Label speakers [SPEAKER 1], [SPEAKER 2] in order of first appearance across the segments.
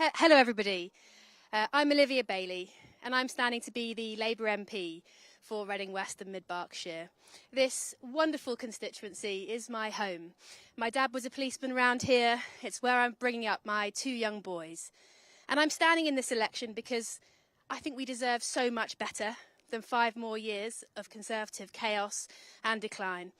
[SPEAKER 1] Hello, everybody. I'm Olivia Bailey, and I'm standing to be the Labour MP for Reading West and Mid Berkshire. This wonderful constituency is my home. My dad was a policeman around here. It's where I'm bringing up my two young boys. And I'm standing in this election because I think we deserve so much better than 5 more years of Conservative chaos and decline.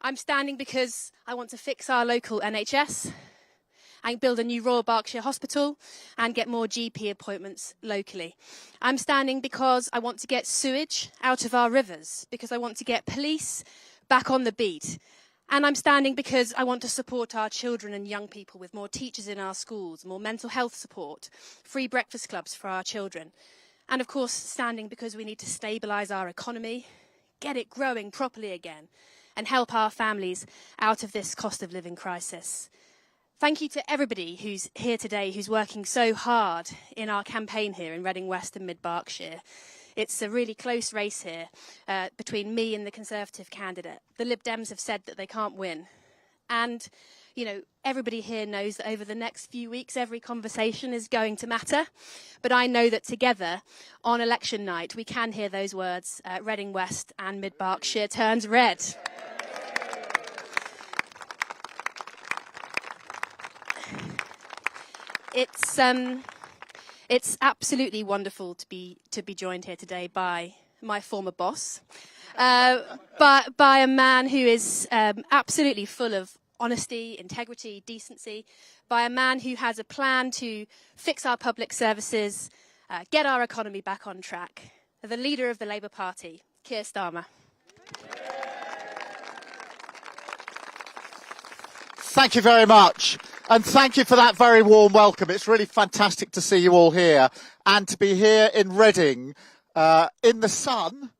[SPEAKER 1] I'm standing because I want to fix our local NHS, and build a new Royal Berkshire Hospital and get more GP appointments locally. I'm standing because I want to get sewage out of our rivers, because I want to get police back on the beat. And I'm standing because I want to support our children and young people with more teachers in our schools, more mental health support, free breakfast clubs for our children. And of course, standing because we need to stabilise our economy, get it growing properly again, and help our families out of this cost of living crisis. Thank you to everybody who's here today, who's working so hard in our campaign here in Reading West and Mid Berkshire. It's a really close race here between me and the Conservative candidate. The Lib Dems have said that they can't win. And, you know, everybody here knows that over the next few weeks, every conversation is going to matter. But I know that together, on election night, we can hear those words, Reading West and Mid Berkshire turns red. It's absolutely wonderful to be joined here today by my former boss, by a man who is absolutely full of honesty, integrity, decency, by a man who has a plan to fix our public services, get our economy back on track. The leader of the Labour Party, Keir Starmer.
[SPEAKER 2] Thank you very much. And thank you for that very warm welcome. It's really fantastic to see you all here and to be here in Reading in the sun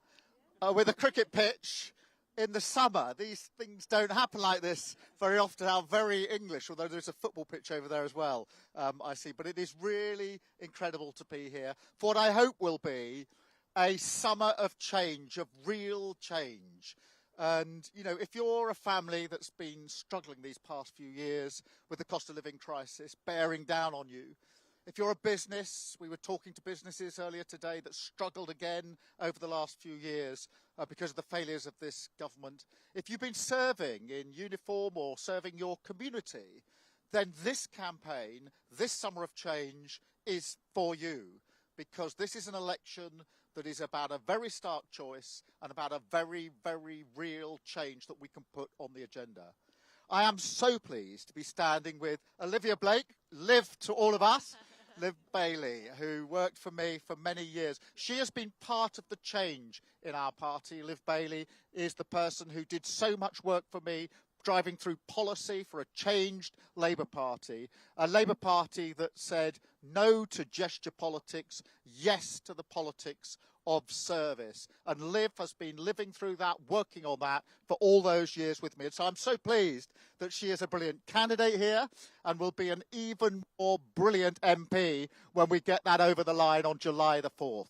[SPEAKER 2] with a cricket pitch in the summer. These things don't happen like this very often. How very English, although there's a football pitch over there as well, I see. But it is really incredible to be here for what I hope will be a summer of change, of real change. And, you know, if you're a family that's been struggling these past few years with the cost of living crisis bearing down on you, if you're a business, we were talking to businesses earlier today that struggled again over the last few years because of the failures of this government, if you've been serving in uniform or serving your community, then this campaign, this summer of change, is for you, because this is an election that is about a very stark choice and about a very, very real change that we can put on the agenda. I am so pleased to be standing with Olivia Blake, Liv to all of us, Liv Bailey, who worked for me for many years. She has been part of the change in our party. Liv Bailey is the person who did so much work for me, driving through policy for a changed Labour Party, a Labour Party that said no to gesture politics, yes to the politics of service. And Liv has been living through that, working on that for all those years with me. And so I'm so pleased that she is a brilliant candidate here and will be an even more brilliant MP when we get that over the line on July the 4th.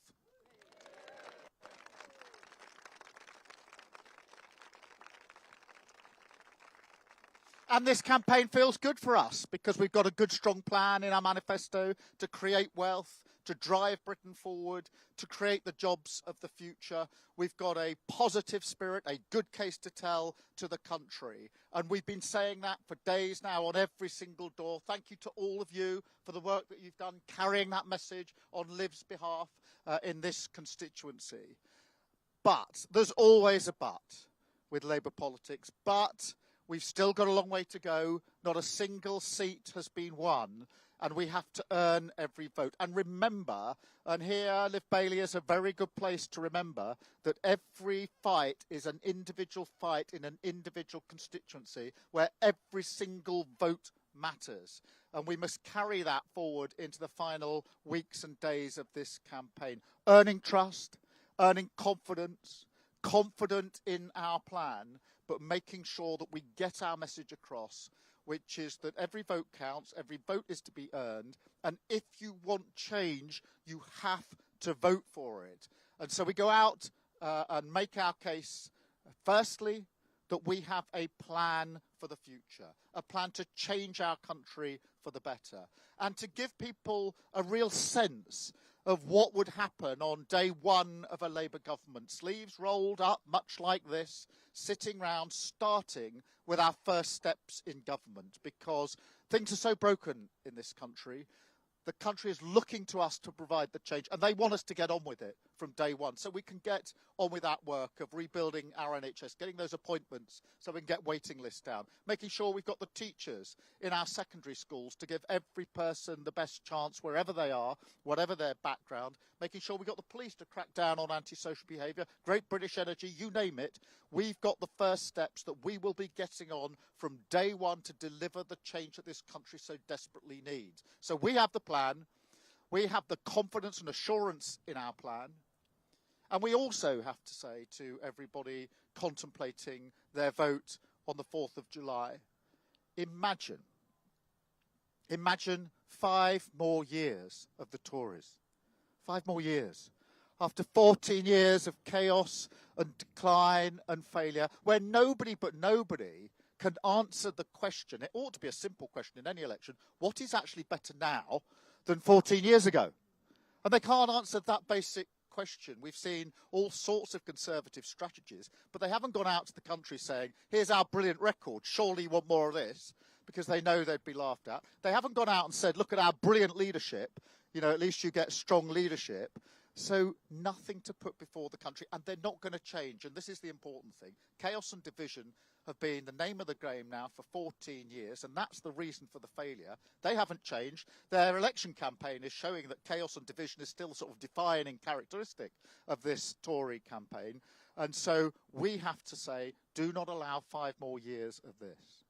[SPEAKER 2] And this campaign feels good for us because we've got a good, strong plan in our manifesto to create wealth, to drive Britain forward, to create the jobs of the future. We've got a positive spirit, a good case to tell to the country. And we've been saying that for days now on every single door. Thank you to all of you for the work that you've done carrying that message on Liv's behalf in this constituency. But there's always a but with Labour politics. But we've still got a long way to go. Not a single seat has been won, and we have to earn every vote. And remember, and here Liv Bailey is a very good place to remember, that every fight is an individual fight in an individual constituency where every single vote matters. And we must carry that forward into the final weeks and days of this campaign. Earning trust, earning confidence, confident in our plan, but making sure that we get our message across, which is that every vote counts, every vote is to be earned, and if you want change, you have to vote for it. And so we go out and make our case, firstly, that we have a plan for the future, a plan to change our country for the better, and to give people a real sense of what would happen on day one of a Labour government. Sleeves rolled up, much like this, sitting round, starting with our first steps in government, because things are so broken in this country. The country is looking to us to provide the change, and they want us to get on with it from day one, so we can get on with that work of rebuilding our NHS, getting those appointments so we can get waiting lists down, making sure we've got the teachers in our secondary schools to give every person the best chance wherever they are, whatever their background, making sure we've got the police to crack down on antisocial behaviour, Great British Energy, you name it. We've got the first steps that we will be getting on from day one to deliver the change that this country so desperately needs. So we have the plan. We have the confidence and assurance in our plan. And we also have to say to everybody contemplating their vote on the 4th of July, imagine 5 more years of the Tories. 5 more years. After 14 years of chaos and decline and failure, where nobody can answer the question. It ought to be a simple question in any election. What is actually better now than 14 years ago? And they can't answer that basic question. We've seen all sorts of Conservative strategies, but they haven't gone out to the country saying, here's our brilliant record, surely you want more of this, because they know they'd be laughed at. They haven't gone out and said, look at our brilliant leadership, at least you get strong leadership. So nothing to put before the country, and they're not going to change. And this is the important thing. Chaos and division have been the name of the game now for 14 years, and that's the reason for the failure. They haven't changed. Their election campaign is showing that chaos and division is still sort of defining characteristic of this Tory campaign. And so we have to say, do not allow 5 more years of this.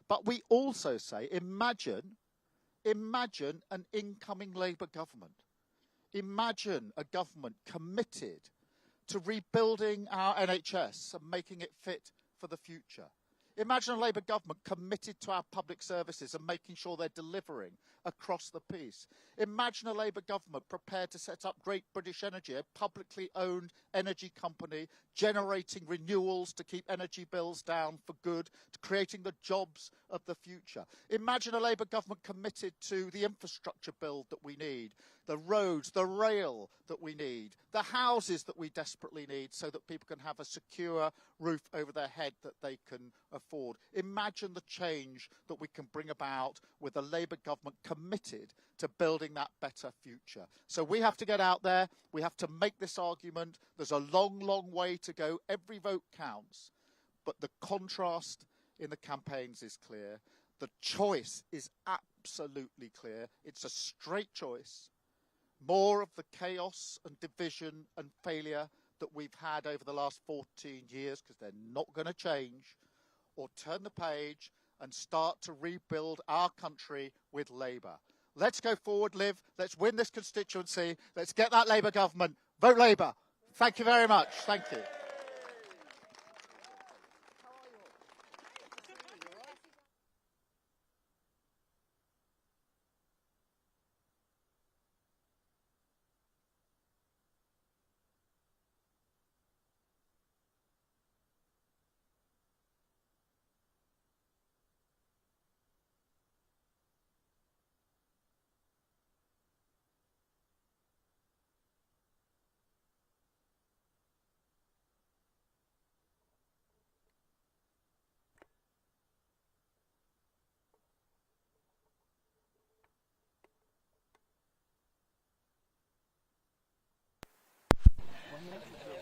[SPEAKER 2] But we also say, imagine an incoming Labour government. Imagine a government committed to rebuilding our NHS and making it fit for the future. Imagine a Labour government committed to our public services and making sure they're delivering across the piece. Imagine a Labour government prepared to set up Great British Energy, a publicly owned energy company, generating renewals to keep energy bills down for good, to creating the jobs of the future. Imagine a Labour government committed to the infrastructure build that we need, the roads, the rail that we need, the houses that we desperately need so that people can have a secure roof over their head that they can afford. Imagine the change that we can bring about with a Labour government committed to building that better future. So we have to get out there. We have to make this argument. There's a long, long way to go. Every vote counts. But the contrast in the campaigns is clear. The choice is absolutely clear. It's a straight choice. More of the chaos and division and failure that we've had over the last 14 years, because they're not going to change, or turn the page and start to rebuild our country with Labour. Let's go forward, Liv. Let's win this constituency. Let's get that Labour government. Vote Labour. Thank you very much. Thank you.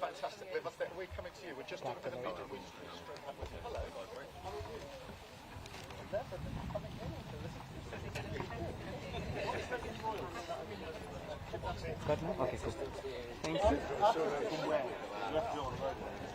[SPEAKER 2] Fantastic. Liv, we're coming to you. We're just doing a bit of meeting. We just straight up with you. Hello.
[SPEAKER 3] Okay, cool. Thank you.